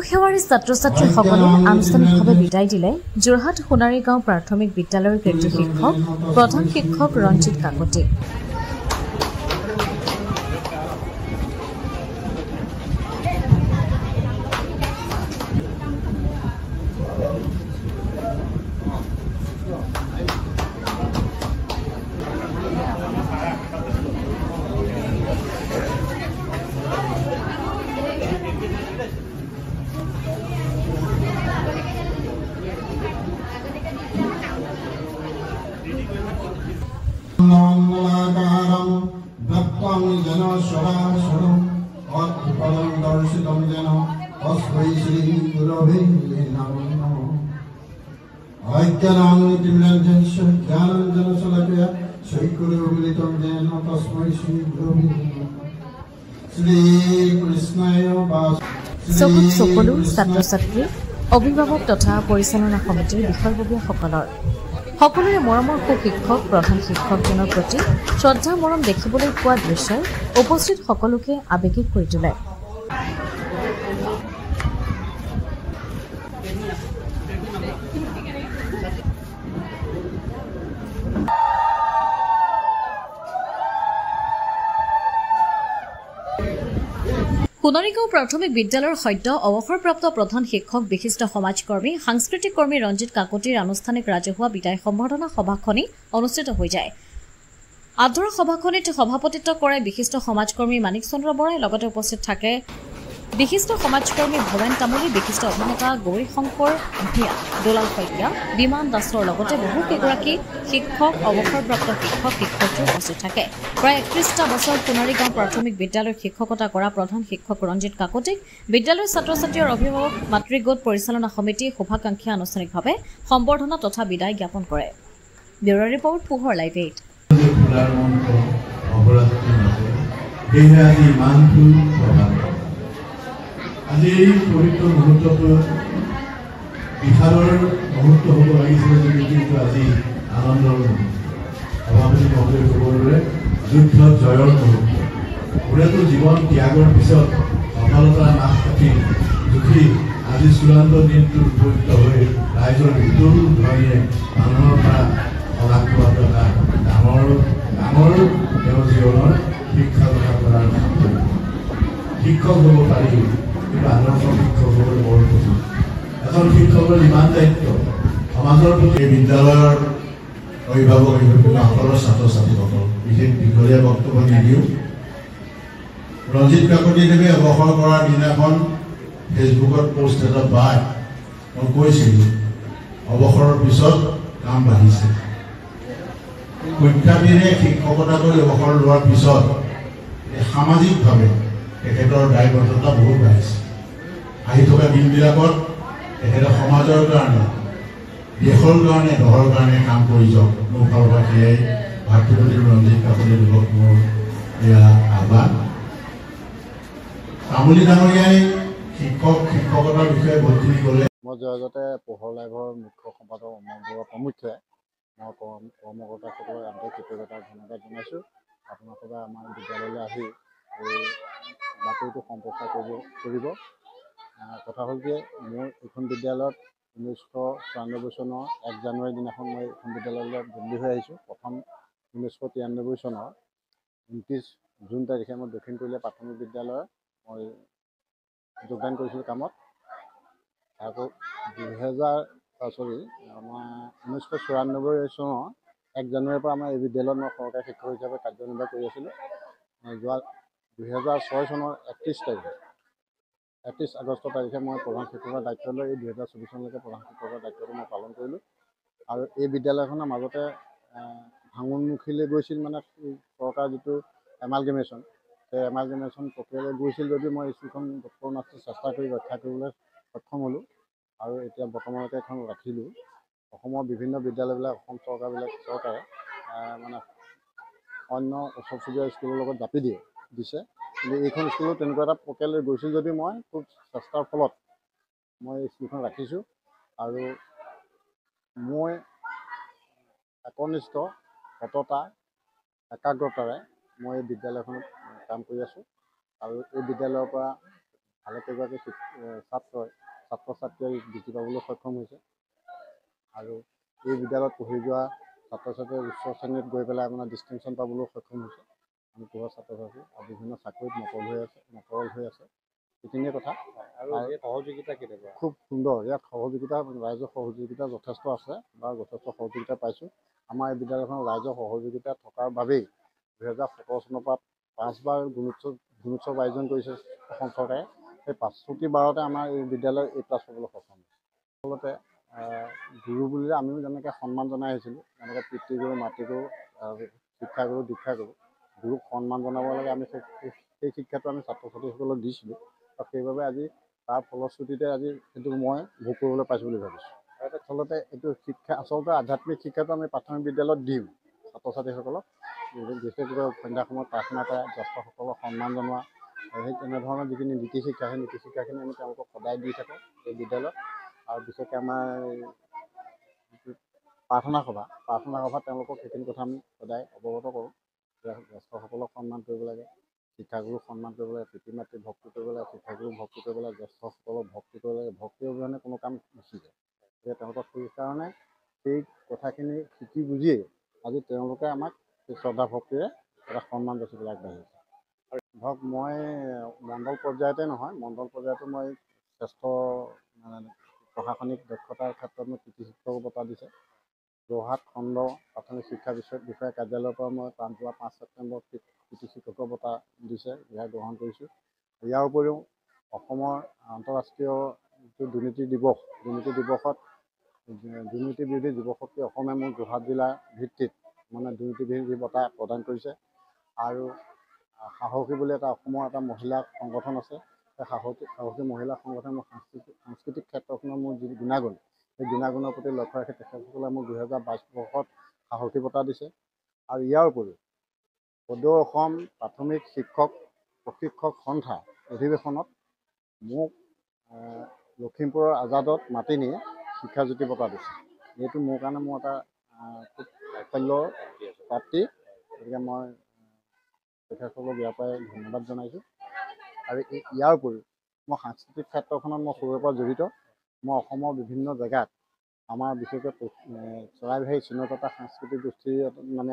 সেৱাৰী ছাত্ৰ-ছাত্ৰীসকলে আনুষ্ঠানিকভাৱে বিদায় দিলে যোৰহাট সোণাৰী গাঁও প্ৰাথমিক বিদ্যালয়ৰ কৃতি শিক্ষক প্ৰধান শিক্ষক ৰঞ্জিত কাকতি। চকুত সকলো ছাত্ৰ-ছাত্ৰী অভিভাৱক তথা পৰিচালনা সমিতিৰ বিষয়ববীয়াসকলৰ সকলোৰে মৰমৰ সুশিক্ষক প্ৰধান শিক্ষকজনৰ প্ৰতি শ্ৰদ্ধা মৰম দেখিবলৈ পোৱা দৃশ্যই উপস্থিত সকলোকে আৱেগিক কৰি তোলে। সোণাৰীগাঁও প্ৰাথমিক বিদ্যালয়ৰ সদ্য অৱসৰপ্ৰাপ্ত প্ৰধান শিক্ষক বিশিষ্ট সমাজকৰ্মী সাংস্কৃতিক কৰ্মী ৰঞ্জিত কাকতিৰ আনুষ্ঠানিক ৰাজহুৱা বিদায় সম্বৰ্ধনা সভাখনি অনুষ্ঠিত হৈ যায়। আদৰ সভাখনিত সভাপতিত্ব কৰে বিশিষ্ট সমাজকৰ্মী মানিক চন্দ্ৰ বৰাই। লগতে উপস্থিত থাকে বিশিষ্ট সমাজকৰ্মী ভৱেন তামুলী, বিশিষ্ট অভিনেতা গৌৰী শংকৰ ভূঞা, দুলাল শইকীয়া, বিমান দাসৰ লগতে বহুকেইগৰাকী শিক্ষক অৱসৰপ্ৰাপ্ত শিক্ষয়িত্ৰী উপস্থিত থাকে। প্ৰায় 31টা বছৰ সোণাৰীগাঁও প্ৰাথমিক বিদ্যালয়ত শিক্ষকতা কৰা প্ৰধান শিক্ষক ৰঞ্জিত কাকতিক বিদ্যালয়ৰ ছাত্ৰ-ছাত্ৰী আৰু অভিভাৱক মাতৃগোট পৰিচালনা সমিতি শুভাকাংক্ষী আনুষ্ঠানিকভাৱে সম্বৰ্ধনা তথা বিদায় জ্ঞাপন কৰে। ব্যুৰ ৰিপৰ্ট পোহৰ লাইভ 8। আজি পবিত্ৰ মুহূৰ্তটো বিশালৰ মুহূৰ্ত হ'ব লাগিছিল যদি কিন্তু আজি আনন্দৰ মুহূৰ্ত। সভাপতি মহোদয় ক'বলৈ যুদ্ধ জয়ৰ মুহূৰ্ত। মোৰেতো জীৱন ত্যাগৰ পিছত সফলতাৰ মাছ কাটি জুখি আজি চূড়ান্ত দিনটো উপনীত হৈ ৰাইজৰ বিপুল ধ্বনিয়ে মানুহৰ পৰা সলাগ পোৱাটো এটা ডাঙৰ তেওঁৰ জীৱনৰ শিক্ষা লাভ কৰাৰ শিক্ষক হ'ব পাৰি। আদৰ্শ শিক্ষক হ'বলৈ বৰ খুশি। এজন শিক্ষকৰ ইমান দায়িত্ব সমাজৰ প্ৰতি বিদ্যালয়ৰ অভিভাৱক অভিভাৱকসকলৰ ছাত্ৰ-ছাত্ৰীসকল বিশেষ দীঘলীয়া বক্তব্য নিদিওঁ। ৰঞ্জিত কাকতিদেৱে অৱসৰ কৰাৰ দিনাখন ফেচবুকত পোষ্ট এটা পাই মই কৈছিলোঁ অৱসৰৰ পিছত কাম বাঢ়িছে। শিক্ষাৰ্থীৰে শিক্ষকতা কৰি অৱসৰ লোৱাৰ পিছত সামাজিকভাৱে তেখেতৰ দায়বদ্ধতা বহুত বাঢ়িছে। আহি থকা দিনবিলাকত তেখেতে সমাজৰ কাৰণে দেশৰ কাৰণে দহৰ কাৰণে কাম কৰি যাওক। মোৰ ফালৰ পৰা সেয়াই ভাতৃপতি ৰঞ্জিত কাকতিদেৱক মোৰ এয়া আহ্বান। তামুলী ডাঙৰীয়াই শিক্ষকতাৰ বিষয়ে বহুতখিনি ক'লে। মই জয়গতে পোহৰ লাইভৰ মুখ্য সম্পাদক অমৰ বৰুৱা প্ৰমুখ্যে মই কৰ্মকৰ্তাসকলৰ আন্তৰিক কৃতজ্ঞতা ধন্যবাদ জনাইছোঁ। আপোনালোকে আমাৰ বিদ্যালয়লৈ আহি এই বাতৰিটো সম্প্ৰচাৰ কৰিব। কথা হ'ল যে মোৰ এইখন বিদ্যালয়ত 1994 চনৰ 1 জানুৱাৰী দিনাখন মই এইখন বিদ্যালয়লৈ বদলি হৈ আহিছোঁ। প্ৰথম 1993 চনৰ 29 জুন তাৰিখে মই দক্ষিণ কলীয়া প্ৰাথমিক বিদ্যালয়ৰ মই যোগদান কৰিছিলোঁ কামত। আকৌ 1994 চনৰ 1 জানুৱাৰীৰ পৰা আমাৰ এই বিদ্যালয়ত মই সহকাৰী শিক্ষক হিচাপে কাৰ্যনিৰ্বাহ কৰি আছিলোঁ। যোৱা 2006 চনৰ 31 আগষ্ট তাৰিখে মই প্ৰধান শিক্ষকৰ দায়িত্ব লৈ এই 2024 চনলৈকে প্ৰধান শিক্ষকৰ দায়িত্বটো মই পালন কৰিলোঁ। আৰু এই বিদ্যালয়খনৰ মাজতে ভাঙোনমুখীলৈ গৈছিল, মানে চৰকাৰ যিটো এমালগেমেশ্যন, সেই এমালগেমেশ্যন প্ৰক্ৰিয়ালৈ গৈছিল যদিও মই স্কুলখন যৎপৰোনাস্তি চেষ্টা কৰি ৰক্ষা কৰিবলৈ সক্ষম হ'লোঁ আৰু এতিয়া বৰ্তমানলৈকে এখন ৰাখিলোঁ। অসমৰ বিভিন্ন বিদ্যালয়বিলাক অসম চৰকাৰে মানে অন্য ওচৰ চুবুৰীয়া স্কুলৰ লগত জাপি দিছে, কিন্তু এইখন স্কুলত তেনেকুৱা এটা প্ৰক্ৰিয়ালৈ গৈছিল যদিও মই খুব চেষ্টাৰ ফলত মই স্কুলখন ৰাখিছোঁ। আৰু মই একনিষ্ঠ সততা একাগ্ৰতাৰে মই এই বিদ্যালয়খনত কাম কৰি আছোঁ আৰু এই বিদ্যালয়ৰ পৰা ভালেকেইগৰাকী ছাত্ৰ ছাত্ৰীয়ে বৃত্তি পাবলৈ সক্ষম হৈছে আৰু এই বিদ্যালয়ত পঢ়ি যোৱা ছাত্ৰ ছাত্ৰীয়ে উচ্চ শ্ৰেণীত গৈ পেলাই আপোনাৰ ডিষ্টিংশ্যন পাবলৈ সক্ষম হৈছে। আমি পঢ়োৱা ছাত্ৰ ছাত্ৰী আৰু বিভিন্ন চাকৰিত নকৰল হৈ আছে এইখিনিয়ে কথা। আৰু সহযোগিতা কেনেকুৱা? খুব সুন্দৰ। ইয়াত সহযোগিতা ৰাইজৰ সহযোগিতা যথেষ্ট আছে বা যথেষ্ট সহযোগিতা পাইছোঁ। আমাৰ এই বিদ্যালয়খনৰ ৰাইজৰ সহযোগিতা থকাৰ বাবেই 2017 চনৰ পৰা 5বাৰ গুণোৎসৱ আয়োজন কৰিছে অসম চৰকাৰে। সেই 5টি বাৰতে আমাৰ এই বিদ্যালয় A+ পাবলৈ সক্ষম হৈছে। আচলতে গুৰু বুলিলে আমিও যেনেকৈ সন্মান জনাই আহিছিলোঁ, যেনেকৈ পিতৃগুৰু মাতৃগুৰু শিক্ষাগুৰু দীক্ষাগুৰু গুৰুক সন্মান জনাব লাগে, আমি সেই শিক্ষাটো আমি ছাত্ৰ ছাত্ৰীসকলক দিছিলোঁ আৰু সেইবাবে আজি তাৰ ফলশ্ৰুতিতে আজি সেইটো মই ভোগ কৰিবলৈ পাইছোঁ বুলি ভাবিছোঁ। আচলতে এইটো শিক্ষা আধ্যাত্মিক শিক্ষাটো আমি প্ৰাথমিক বিদ্যালয়ত দিওঁ ছাত্ৰ ছাত্ৰীসকলক, বিশেষকৈ সন্ধ্যা সময়ত প্ৰাৰ্থনা কৰা, জ্যেষ্ঠসকলক সন্মান জনোৱা, সেই তেনেধৰণৰ যিখিনি নীতি শিক্ষা সেই নীতি শিক্ষাখিনি আমি তেওঁলোকক সদায় দি থাকোঁ এই বিদ্যালয়ত। আৰু বিশেষকৈ আমাৰ যিটো প্ৰাৰ্থনা সভাত তেওঁলোকক সেইখিনি কথা আমি সদায় অৱগত কৰোঁ যে জ্যেষ্ঠসকলক সন্মান কৰিব লাগে, শিক্ষাগুৰুক সন্মান কৰিব লাগে, পিতৃ মাতৃক ভক্তি কৰিব লাগে, শিক্ষাগুৰুক ভক্তি কৰিব লাগে, জ্যেষ্ঠসকলক ভক্তি কৰিব লাগে। ভক্তি অবিহনে কোনো কাম গুচি যায়। গতিকে তেওঁলোকক সেইকাৰণে সেই কথাখিনি শিকি বুজিয়েই আজি তেওঁলোকে আমাক সেই শ্ৰদ্ধা ভক্তিৰে এটা সন্মান যাচিবলৈ আগবাঢ়িছে। ধৰক মই মণ্ডল পৰ্যায়তে নহয়, মণ্ডল পৰ্যায়তো মই শ্ৰেষ্ঠ প্ৰশাসনিক দক্ষতাৰ ক্ষেত্ৰত মই কৃতি শিক্ষকৰ বঁটা দিছে। যোৰহাট খণ্ড প্ৰাথমিক শিক্ষা বিষয়া কাৰ্যালয়ৰ পৰা মই 5 ছেপ্টেম্বৰত কৃতি শিক্ষকৰ বঁটা দিছে, ইয়াক গ্ৰহণ কৰিছোঁ। ইয়াৰ উপৰিও অসমৰ আন্তঃৰাষ্ট্ৰীয় যিটো দুৰ্নীতি বিৰোধী যুৱশক্তি অসমে মোক যোৰহাট জিলাৰ ভিত্তিত দুৰ্নীতি বিৰোধী বঁটা প্ৰদান কৰিছে। আৰু সাহসী বুলি অসমৰ এটা মহিলা সংগঠন আছে, সেই সাহসী মহিলা সংগঠনৰ সাংস্কৃতিক ক্ষেত্ৰখনৰ মোৰ যি গুণাগুণ, সেই গুণাগুণৰ প্ৰতি লক্ষ্য ৰাখি তেখেতসকলে মোক 2022 বৰ্ষত সাহসী বঁটা দিছে। আৰু ইয়াৰ উপৰিও সদৌ অসম প্ৰাথমিক শিক্ষক প্ৰশিক্ষক সন্থা অধিৱেশনত মোক লখিমপুৰৰ আজাদত মাতি নিয়ে শিক্ষাজ্যোতি বঁটা দিছে। এইটো মোৰ কাৰণে এটা খুব সাফল্যৰ প্ৰাপ্তি। গতিকে মই তেখেতসকলক ইয়াৰ পৰাই ধন্যবাদ জনাইছোঁ। আৰু ইয়াৰ উপৰিও মই সাংস্কৃতিক ক্ষেত্ৰখনত মই সৰুৰে পৰা জড়িত। মই অসমৰ বিভিন্ন জেগাত আমাৰ বিশেষকৈ চৰাইবাহী চিনকটা সাংস্কৃতিক গোষ্ঠীৰ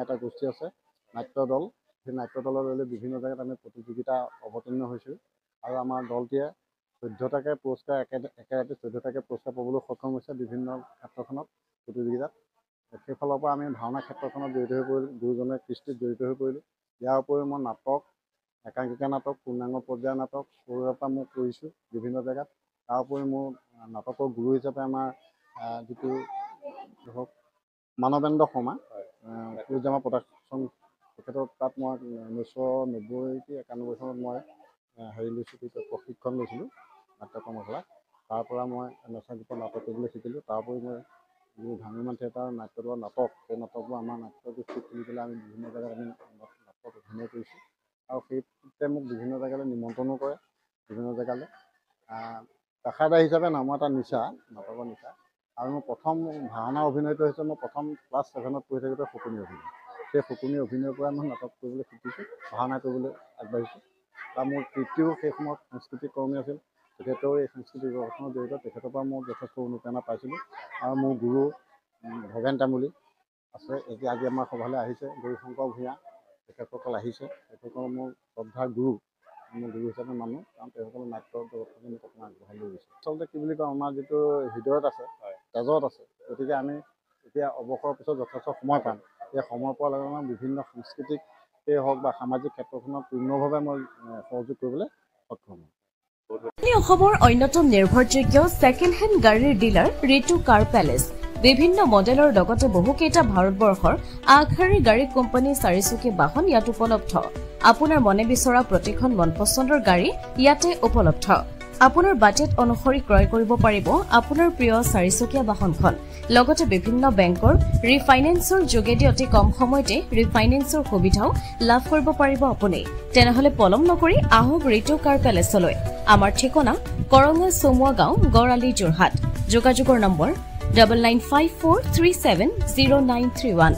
এটা গোষ্ঠী আছে, নাট্য দল। সেই নাট্য দলৰ জৰিয়তে বিভিন্ন জেগাত আমি প্ৰতিযোগিতা অৱতীৰ্ণ হৈছোঁ আৰু আমাৰ দলটিয়ে 14টাকে পুৰস্কাৰ একেৰাতি 14টাকে পুৰস্কাৰ পাবলৈ সক্ষম হৈছে বিভিন্ন ক্ষেত্ৰখনত প্ৰতিযোগিতাত। সেইফালৰ পৰা আমি ভাওনা ক্ষেত্ৰখনত জড়িত হৈ পৰিলোঁ, গুৰুজনাৰ কৃষ্টিত জড়িত হৈ পৰিলোঁ। ইয়াৰ উপৰিও মই নাটক, একাংকিকা নাটক, পূৰ্ণাংগ পৰ্যায়ৰ নাটক সৰুৰে পৰা মই কৰিছোঁ বিভিন্ন জেগাত। তাৰ উপৰি মোৰ নাটকৰ গুৰু হিচাপে আমাৰ যিটো ধৰক মানৱেন্দ্ৰ শৰ্মা কুৰুজামা প্ৰডাকশ্যন, তেখেতৰ তাত মই 1990-91 চনত মই প্ৰশিক্ষণ লৈছিলোঁ নাট্য কৰ্মশালাত। তাৰ পৰা মই নচা গীতৰ নাটক কৰিবলৈ শিকিলোঁ। তাৰ উপৰি মই যি ভ্ৰাম্যমাণ থিয়েটাৰ নাট্য দলৰ নাটক, সেই নাটকবোৰ আমাৰ নাট্যগোষ্ঠী খুলি পেলাই আমি বিভিন্ন জেগাত আমি নাটক অভিনয় কৰিছোঁ। আৰু সেইতে মোক বিভিন্ন জেগালৈ নিমন্ত্ৰণো কৰে, বিভিন্ন জেগালৈ। পেশাদাৰী হিচাপে নহয়, মই এটা নিচা, নাটকৰ নিচা। আৰু মোৰ প্ৰথম ভাওনা অভিনয়টো হৈছে মই প্ৰথম ক্লাছ 7ত পঢ়ি থাকোঁতে শকুনি অভিনয়। সেই শকুনি অভিনয়ৰ পৰা মই নাটক কৰিবলৈ শিকিছোঁ, ভাওনা কৰিবলৈ আগবাঢ়িছোঁ। আৰু মোৰ পিতৃও সেই সময়ত সাংস্কৃতিক কৰ্মী আছিল, তেখেতেও এই সাংস্কৃতিক জগতখনত জড়িত। তেখেতৰ পৰা মই যথেষ্ট অনুপ্ৰেৰণা পাইছিলোঁ। আৰু মোৰ গুৰু ভৱেন তামুলী আছে, এতিয়া আজি আমাৰ সভালৈ আহিছে, গৌৰীশংকৰ ভূঞা, তেখেতসকল আহিছে। তেখেতসকল মোৰ শ্ৰদ্ধাৰ গুৰু, মই গুৰু হিচাপে মানো, কাৰণ তেওঁলোকৰ নাট্য জগতখনে মোক অকণমান আগবঢ়াই লৈ গৈছে। আচলতে কি বুলি কওঁ, আমাৰ যিটো হৃদয়ত আছে, তেজত আছে। গতিকে আমি এতিয়া অৱসৰৰ পিছত যথেষ্ট সময় পাম। এই সময় পোৱাৰ লগে লগে বিভিন্ন সাংস্কৃতিকেই হওক বা সামাজিক ক্ষেত্ৰখনত পূৰ্ণভাৱে মই সহযোগ কৰিবলৈ সক্ষম হ'ম। অসমৰ অন্যতম নিৰ্ভৰযোগ্য ছেকেণ্ড হেণ্ড গাড়ীৰ ডিলাৰ ঋতু কাৰ পেলেচ। বিভিন্ন মডেলৰ লগতে বহুকেইটা ভাৰতবৰ্ষৰ আগশাৰীৰ গাড়ী কোম্পানী চাৰিচকীয়া বাহন ইয়াত উপলব্ধ। আপোনাৰ মনে বিচৰা প্ৰতিখন মন পচন্দৰ গাড়ী ইয়াতে উপলব্ধ। আপোনাৰ বাজেট অনুসৰি ক্ৰয় কৰিব পাৰিব আপোনাৰ প্ৰিয় চাৰিচকীয়া বাহনখন। লগতে বিভিন্ন বেংকৰ ৰিফাইনেন্সৰ যোগেদি অতি কম সময়তে ৰিফাইনেন্সৰ সুবিধাও লাভ কৰিব পাৰিব আপুনি। তেনেহলে পলম নকৰি আহক ঋতু কাৰ পেলেচলৈ। আমাৰ ঠিকনা কৰঙা চমুৱা গাঁও, গড়আলি, যোৰহাট। যোগাযোগৰ নম্বৰ 9954370931।